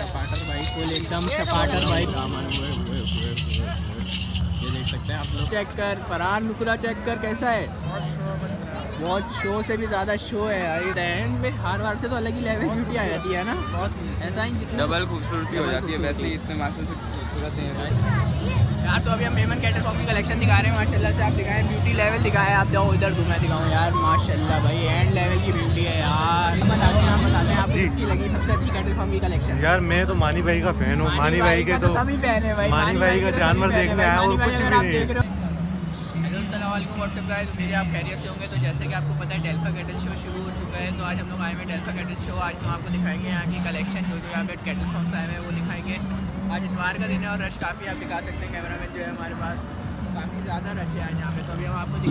सपाटर भाई, फुल एकदम सपाटर भाई। ये देख सकते हैं आप लोग। चेक कर फरहान नुकरा, चेक कर कैसा है। बहुत शो से भी ज़्यादा शो है यार। एंड में हार वार से तो अलग ही लेवल ब्यूटी आ जाती है ना, बहुत ऐसा ही डबल खूबसूरती हो जाती है। वैसे ही इतने मासूम से खूबसूरत हैं यार। तो अभी हम मेमन कैटल फॉर्म की कलेक्शन दिखा रहे हैं माशाल्लाह से। आप दिखाएं ब्यूटी लेवल दिखाएं आप। जाओ इधर दूँ मैं दिखाऊँ यार, माशाल्लाह भाई एंड लेवल की ब्यूटी है यार। बताते हैं आपको किसकी लगी सबसे अच्छी कैटल फॉर्म की कलेक्शन। यार मैं तो मानी भाई का फैन हूँ। मानी भाई के तो सभी फैन है भाई। मानी भाई का जानवर देखने आया और कुछ भी नहीं। व्हाट्सअप गाइस, मेरे आप खैरियत से होंगे। तो जैसे कि आपको पता है डेल्फा कैटल शो शुरू हो चुका है। तो आज हम लोग आए हैं डेल्फा कैटल शो। आज हम आपको दिखाएंगे यहाँ की कलेक्शन, जो यहाँ पे कैटल फॉर्म्स आए हैं वो दिखाएंगे। आज इतवार का दिन है और रश काफ़ी आप दिखा सकते हैं। कैमरा मैन जो है हमारे पास, काफ़ी ज़्यादा रश है आज यहाँ पे। तो अभी हम आपको तो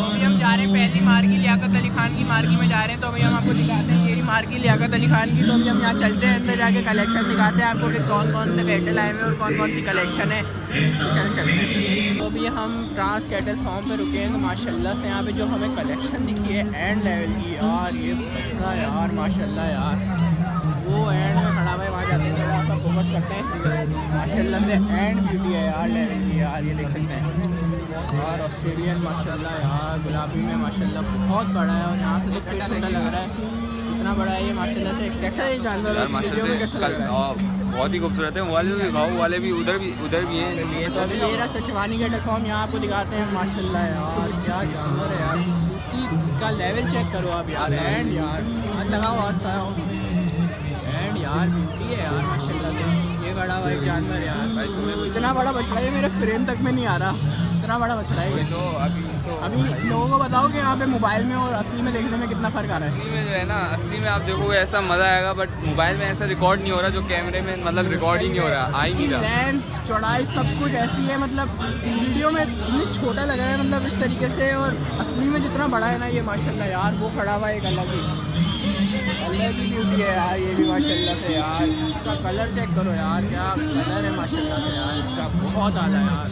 अभी हम जा रहे हैं पहली मार्गी लियाकत अली खान की मार्गी में जा रहे हैं। तो अभी हम आपको दिखाते हैं ये रही मार्गी लियाकत अली खान की। तो अभी हम यहाँ चलते हैं, अंदर जाके कलेक्शन दिखाते हैं आपको कि कौन कौन से कैटल आए हैं और कौन कौन सी कलेक्शन है। तो चलते हैं। तो अभी हम ट्रांस कैटल फॉर्म पे रुके हैं। तो माशाल्लाह से यहाँ पे जो हमें कलेक्शन दिखी है एंड लेवल की यार, ये बचना यार माशाल्लाह यार, वो एंड में खड़ा हुआ है, वहाँ जाते हैं तो वहाँ पर फोकस करते हैं। माशाल्लाह से एंड ब्यूटी है यार लेवल की यार, ये देख सकते हैं। और ऑस्ट्रेलियन माशाल्लाह यार गुलाबी में माशाल्लाह बहुत बड़ा है। और यहाँ से तो पेट छोटा लग रहा है, इतना बड़ा है ये माशाल्लाह से। कैसा है जानवर बहुत ही खूबसूरत है। वाले भी भाव वाले भी उधर भी हैं। ये तो अभी ये रहा सचवानी का फॉर्म यहाँ आपको दिखाते हैं। माशाल्लाह यार क्या जानवर है यार, खूबसूरती का लेवल चेक करो आप यार। एंड यार हाथ लगाओ, हाथ लगाओ। एंड यार ब्यूटी है यार माशाल्लाह से। ये बड़ा हुआ एक जानवर यार भाई, तुम्हें इतना बड़ा बछड़ा है, मेरे फ्रेम तक में नहीं आ रहा, इतना बड़ा बछड़ा है। तो अभी लोगों को बताओ कि यहाँ पे मोबाइल में और असली में देखने में कितना फ़र्क आ रहा है। असली में जो है ना, असली में आप देखोगे ऐसा मज़ा आएगा, बट मोबाइल में ऐसा रिकॉर्ड नहीं हो रहा, जो कैमरे में मतलब रिकॉर्ड ही नहीं हो रहा, आ ही नहीं रहा। लेंथ चौड़ाई सब कुछ ऐसी है, मतलब वीडियो में इतनी छोटा लग रहा है मतलब इस तरीके से, और असली में जितना बड़ा है ना ये माशाल्लाह यार। वो खड़ा हुआ एक अलग ही ब्यूटी है यार, ये भी माशाल्लाह से यार। इसका कलर चेक करो यार, क्या कलर है माशाल्लाह से यार इसका, बहुत आला यार।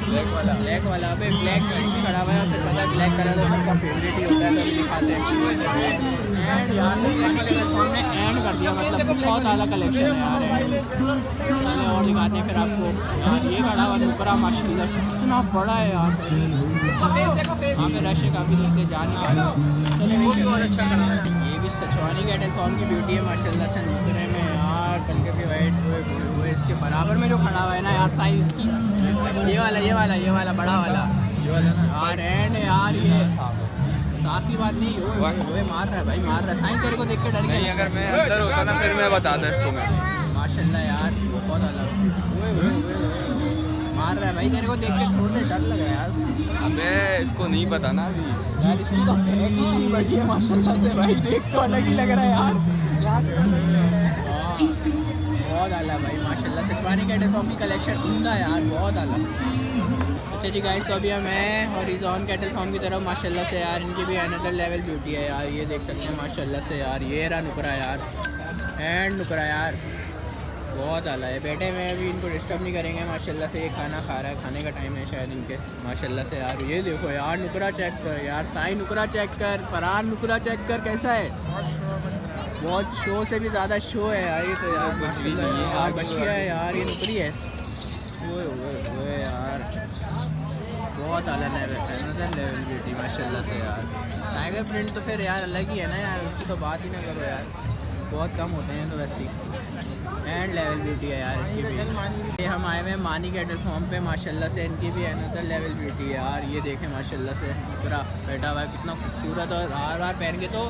ब्लैक वाला पे ब्लैक इसमें खड़ा हुआ है, फिर पता है ब्लैक कलर तो सबका फेवरेट ही होता है, तो दिखाते हैं। एंड यार हमने एंड कर दिया, मतलब बहुत आला कलेक्शन है यार। चले और दिखाते हैं फिर आपको यार। ये खड़ा हुआ नुकरा माशाल्लाह से कितना बड़ा है यार। वहाँ पे रश है काफ़ी, दोस्त जा नहीं पा रहे। चले वो भी बहुत अच्छा करता है। ये भी सचवानी कैटल फॉर्म की ब्यूटी है माशाल्लाह से, नुकरे में यार कलके भी वाइट वो इसके बराबर में जो खड़ा हुआ है ना यार, साइज इसकी ये वाला बड़ा वाला यार। एंड यार ये साफ की बात नहीं, वो मार रहा है भाई, मार रहा है। साईं तेरे को देख के डर गया। अगर मैं अंदर होता ना फिर मैं बताता इसको मैं। माशाल्लाह यार बहुत अलग मार रहा है भाई, तेरे को देख के छोड़ दे, डर लग रहा है यार। अबे इसको नहीं पता ना अभी यार, इसकी तो है कि इतनी बड़ी है माशाल्लाह से भाई, देख तो अलग ही लग रहा है यार। बहुत आला भाई माशाल्लाह, सचवानी कैटल फॉर्म की कलेक्शन उमदा यार, बहुत आला। अच्छा जी गाइस, तो अभी हम हैं हॉरिजॉन कैटल फॉर्म की तरफ माशाल्लाह से यार। इनकी भी अनदर लेवल ब्यूटी है यार, ये देख सकते हैं माशाल्लाह से यार। ये रहा नुकरा यार, एंड नुकरा यार बहुत आला है। बेटे में अभी इनको डिस्टर्ब नहीं करेंगे माशाल्लाह से। ये खाना खा रहा है, खाने का टाइम है शायद इनके माशाल्लाह से यार। ये देखो यार नुकरा चेक कर यार, साईं नुकरा चेक कर, फरहान नुकरा चेक कर कैसा है। बहुत शो से भी ज़्यादा शो है यार ये तो यार माशाल्लाह यार। बछिया है यार, ये नुकरी है वो यार, बहुत आला लेवल है, अनदर लेवल ब्यूटी माशाल्लाह से यार। टाइगर प्रिंट तो फिर यार अलग ही है ना यार, उसकी तो बात ही ना करो यार, बहुत कम होते हैं तो वैसे ही। एंड लेवल ब्यूटी है यार इसकी भी। ये हम आए हुए हैं मानी कैटल फॉर्म पे माशाल्लाह से। इनकी भी अनदर लेवल ब्यूटी है यार, ये देखें माशाल्लाह से पूरा बैठा हुआ है, कितना खूबसूरत। और हार वार पहन के तो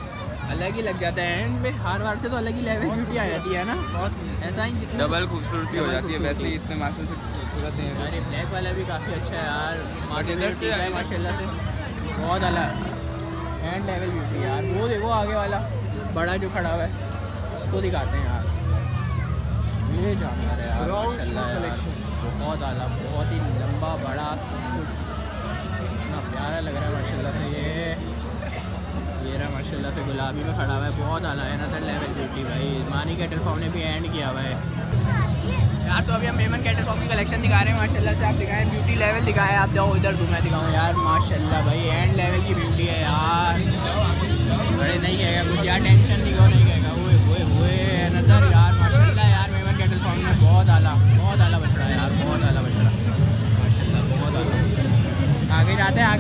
अलग ही लग जाता है, एंड में हार वार से तो अलग ही लेवल ब्यूटी आ जाती है ना, बहुत ऐसा ही डबल खूबसूरती हो जाती है। वैसे ही इतने मासूम से खूबसूरत हैं यार। ये ब्लैक वाला भी काफ़ी अच्छा है यार, इधर से है माशाल्लाह से, बहुत अलग एंड लेवल ब्यूटी यार। वो देखो आगे वाला बड़ा जो खड़ा हुआ है, इसको दिखाते हैं यार। ये जानवर है यार माशाल्लाह यार, बहुत आला, बहुत ही लंबा बड़ा, इतना प्यारा लग रहा है माशाल्लाह से। ये रहा माशाल्लाह से गुलाबी में खड़ा हुआ है, बहुत आला है, अनदर लेवल ब्यूटी भाई। मानी कैटल फॉर्म ने भी एंड किया हुआ है यार। तो अभी हम मेमन कैटल फॉर्म की कलेक्शन दिखा रहे हैं माशाल्लाह से। आप दिखाएं ब्यूटी लेवल दिखाएं आप। जाओ इधर दूँ मैं दिखाऊँ यार, माशाल्लाह भाई एंड लेवल की ब्यूटी है यार। बड़े नहीं कहेगा कुछ यार, टेंशन नहीं कहो, नहीं कहेगा वो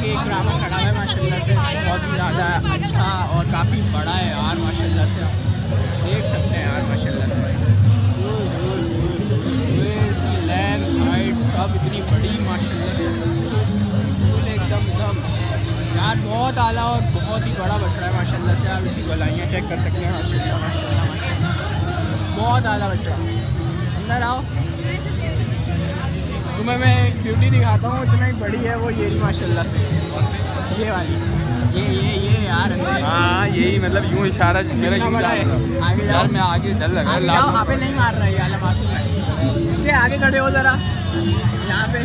आगे एक ब्राह्मण खड़ा है माशाल्लाह से, बहुत ही ज़्यादा अच्छा और काफ़ी बड़ा है यार माशाल्लाह से, देख सकते हैं यार माशाल्लाह से। इसकी लेंथ हाइट सब इतनी बड़ी माशाल्लाह से, फुल एकदम यार बहुत आला और बहुत ही बड़ा बछड़ा है माशाल्लाह से। आप इसकी गोलाइयाँ चेक कर सकते हैं माशाल्लाह माशाल्लाह माशाल्लाह, बहुत आला बछड़ा। अंदर आओ, तुम्हें मैं एक ब्यूटी दिखाता हूँ, इतना ही बड़ी है वो, ये रही माशाल्लाह से, ये वाली, ये यार अंदर। हाँ यही मतलब यूँ इशारा मेरा यूँ बड़ा है। आगे जाओ यार, मैं आगे डर लगा आगे जाओ, यहाँ पे नहीं मार रहा है ये मासूम है। इसके आगे खड़े हो ज़रा, यहाँ पे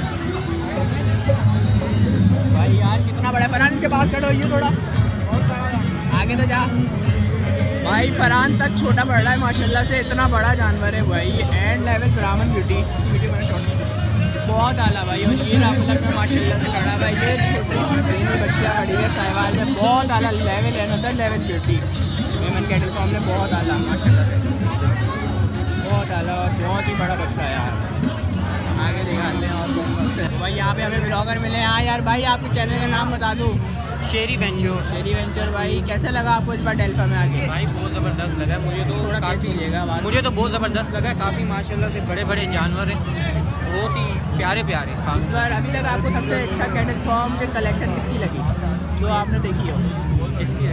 भाई यार कितना बड़ा है। फरहान इसके पास खड़े होइए थोड़ा, आगे तो जा भाई। फरहान तक छोटा पड़ रहा है माशाल्लाह से, इतना बड़ा जानवर है भाई। एंड लेवल ब्राह्मण ब्यूटी, बहुत आला भाई। और ये रामलक में माशाल्लाह से खड़ा भाई, ये छोटी बच्चियाँ खड़ी है साहिवाल में, बहुत आला लेवल है, another level beauty. Memon cattle farm में बहुत आला माशाल्लाह से, बहुत आला और बहुत ही बड़ा बच्चा है यार। आगे दिखाते हैं और कौन कौन से भाई यहाँ पे हमें ब्लॉगर मिले। हाँ यार भाई, आपके चैनल का नाम बता दूँ। शेरी वेंचर भाई कैसा लगा आपको इस बार डेल्फा में आके? भाई बहुत ज़बरदस्त लगा मुझे तो, थोड़ा काफ़ी लेगा बात। मुझे तो बहुत ज़बरदस्त लगा, काफ़ी माशाल्लाह से बड़े बड़े जानवर हैं, बहुत ही प्यारे प्यारे। इस बार अभी तक आपको सबसे अच्छा कैटल फॉर्म के कलेक्शन किसकी लगी जो आपने देखी हो? इसकी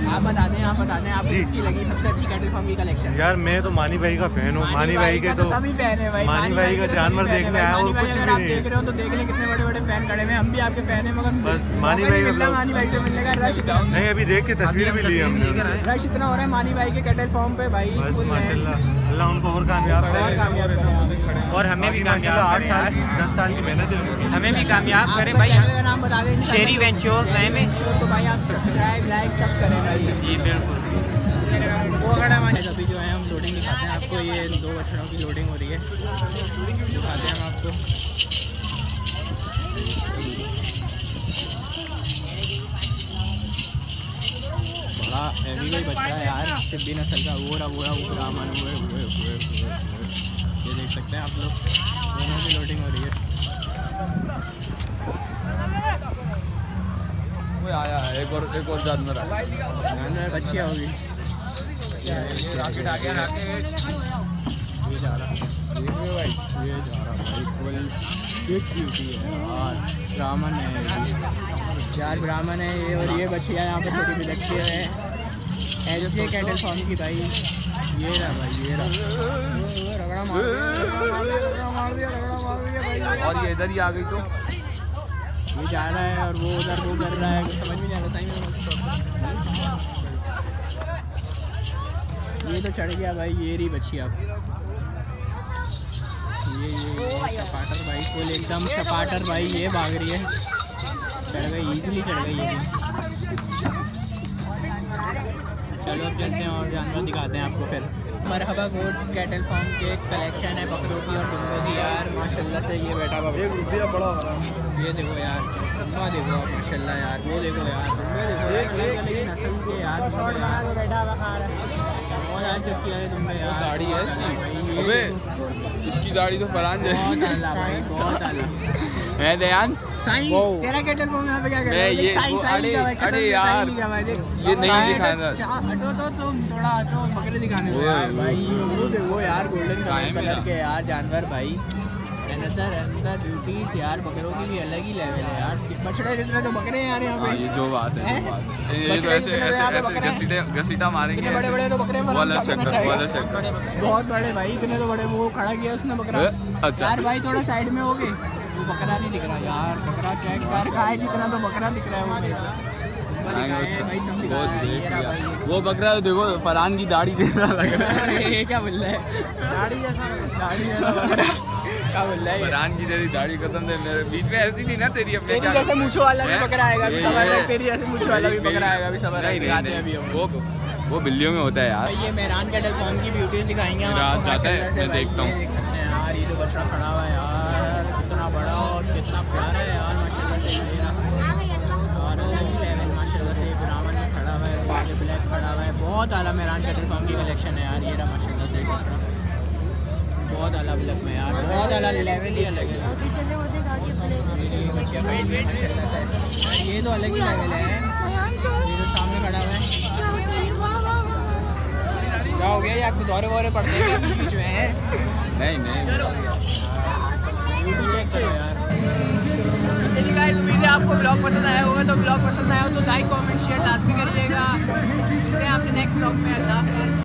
आप बता दें आपको किसकी लगी सबसे अच्छी कैटल फॉर्म की कलेक्शन? यार मैं तो मानी भाई का फैन हूँ। मानी भाई के तो सभी फैन है भाई, मानी भाई का जानवर देखने आया और कुछ अगर आप भी देख नहीं। रहे हो तो देख लें कितने बड़े बड़े फैन खड़े हुए हैं। हम भी आपके फैन हैं, मगर बस मानी भाई का ब्लॉग। मानी भाई से मिलने का रश इतना नहीं, अभी देख के तस्वीर भी ली हमने उनसे। रश इतना हो रहा है मानी भाई के कैटल फॉर्म पे भाई। बस full है। माशाल्लाह, अल्लाह उनको और कामयाब और करे। कामयाब करें। और हमें भी माशाल्लाह कामयाब 8 साल करें, की 10 साल की मेहनत है उनकी। हमें भी कामयाब करें आपका भाई। चैनल का नाम बता दें। शेरी वेंचर्स नाम है तो भाई आप सब्सक्राइब लाइक सब करें भाई। जी बिल्कुल। अभी जो है हम लोडिंग दिखाते हैं आपको, ये 2 बछड़ों की लोडिंग हो रही है, दिखाते हैं हम आपको। बड़ा हैवी कोई बछड़ा है यार, सिब्बी नस्ल का, वो रहा ब्राह्मण, ये देख सकते हैं आप लोग, दोनों की लोडिंग हो रही है। वो आया एक और जानवर आया। जानवर बच्चियाँ होगी, ये जा रहा भाई, फुल बिग ब्यूटी है यार, ब्राह्मण है यार, ब्राह्मण है ये। और ये बच्चियाँ यहाँ पे छोटी बिलखती है, एलजे कैटल फॉर्म की भाई। ये रहा भाई, ये रहा, रगड़ा मार दिया भाई। और ये इधर ही आ गई तो ये जा रहा है और वो उधर वो कर रहा है, कुछ समझ में नहीं आ रहा था। ये तो चढ़ गया भाई, ये रही बच्ची अब। ये सपाटर भाई, फुल एकदम सपाटर भाई, ये भाग रही है, चढ़ गई, इजीली चढ़ गई ये भी। चलो अब चलते हैं और जानवर दिखाते हैं आपको फिर। मरहबा गोट कैटल फार्म के कलेक्शन है बकरों की और दुम्बों की यार माशाल्लाह से। ये बैठा हुआ ये देखो यार, दुम्बा देखो आप माशाल्लाह यार, वो देखो यार, दुम्बे देखो यार, अलग अलग नस्ल के यार, बहुत आज जब किया है दुम्बे यार। दाढ़ी है इसकी, ये अबे देखो, इसकी दाढ़ी तो फरहान बहुत जैसी आला भाई, बहुत आला। है दयान। साईं तेरा कैटल फॉर्म यहाँ पे क्या कर रहा मैं है? ये साईं अरे लिखा हुआ है, अरे कसम से यार, साईं लिखा हुआ है, देख। ये नहीं भाई, दिखाना। हटो तो तुम थोड़ा हटो, बकरे दिखाने दो यार भाई। वो देखो यार, गोल्डन कलर के यार जानवर भाई, अंदर ब्यूटीज यार, बकरों की भी अलग ही लेवल है यार। बछड़े जितने तो बकरे हैं यार यहाँ पे। ये जो बात है, हैं? जो बात है। ये तो बछड़े ऐसे जितने ऐसे यहाँ पे ऐसे बकरे हैं। घसीटा मारेंगे इतने बड़े ऐसे। बड़े तो बकरे हैं, वाला चेक कर, वाला चेक कर। बहुत बड़े भाई, इतने तो बड़े। वो खड़ा किया उसने बकरा। अच्छा। यार भाई थोड़ा साइड में हो गए, वो बकरा नहीं दिख रहा यार, बकरा चेक कर खाए जितना तो बकरा दिख रहा है वो मेरे को। भाई सब दिखाया है, ये रहा भाई, ये। वो बकरा तो देखो फरहान की दाढ़ी जैसा लग रहा है। ये क्या बोल रहा है? दाढ़ी जैसा बकरा क्या बोल रहा है ये? फरहान की जैसी दाढ़ी कसम से मेरे बीच में ऐसी थी ना तेरी, अपने तेरी क्या जैसे मूंछ वाला भी बकरा आएगा अभी, सबर ये- रख, तेरी जैसे मूंछ वाला भी बकरा आएगा अभी, सबर रख, नहीं, दिखाते नहीं, हैं अभी हम वो लोग। वो बिल्लियों में होता है यार। ये मेहरान कैटल फार्म की ब्यूटीज दिखाएंगे हम मेरा आपको हाथ जाता है, माशाल्लाह से मैं भाई। देखता हूँ। ये देख सकते हैं यार, ये जो बछड़ा खड़ा हुआ है यार, कितना बड़ा और कितना प्यारा है यार माशाल्लाह से। ये रहा। और लेवल माशाल्लाह से ब्राह्मण में खड़ा हुआ है, वो आगे ब्लैक खड़ा हुआ है, बहुत आला मेहरान कैटल फार्म की कलेक्शन है यार। ये रहा माशाल्लाह से बछड़ा, बहुत आला ब्लैक में यार, बहुत आला लेवल ही अलग है। ये बच्चियाँ खड़ी है माशाल्लाह से। यार ये तो अलग ही लेवल है, ये तो सामने खड़ा हुआ है। क्या हो गया, या कुछ दौरे वौरे पड़ते हैं बीच में है? नहीं नहीं यूट्यूब चेक करो यार। चलिए गाइस, उम्मीद है आपको ब्लॉग पसंद आया होगा। तो ब्लॉग पसंद आया हो तो लाइक कमेंट शेयर लाजमी करिएगा। मिलते हैं आपसे नेक्स्ट ब्लॉग में। अल्लाह हाफिज़।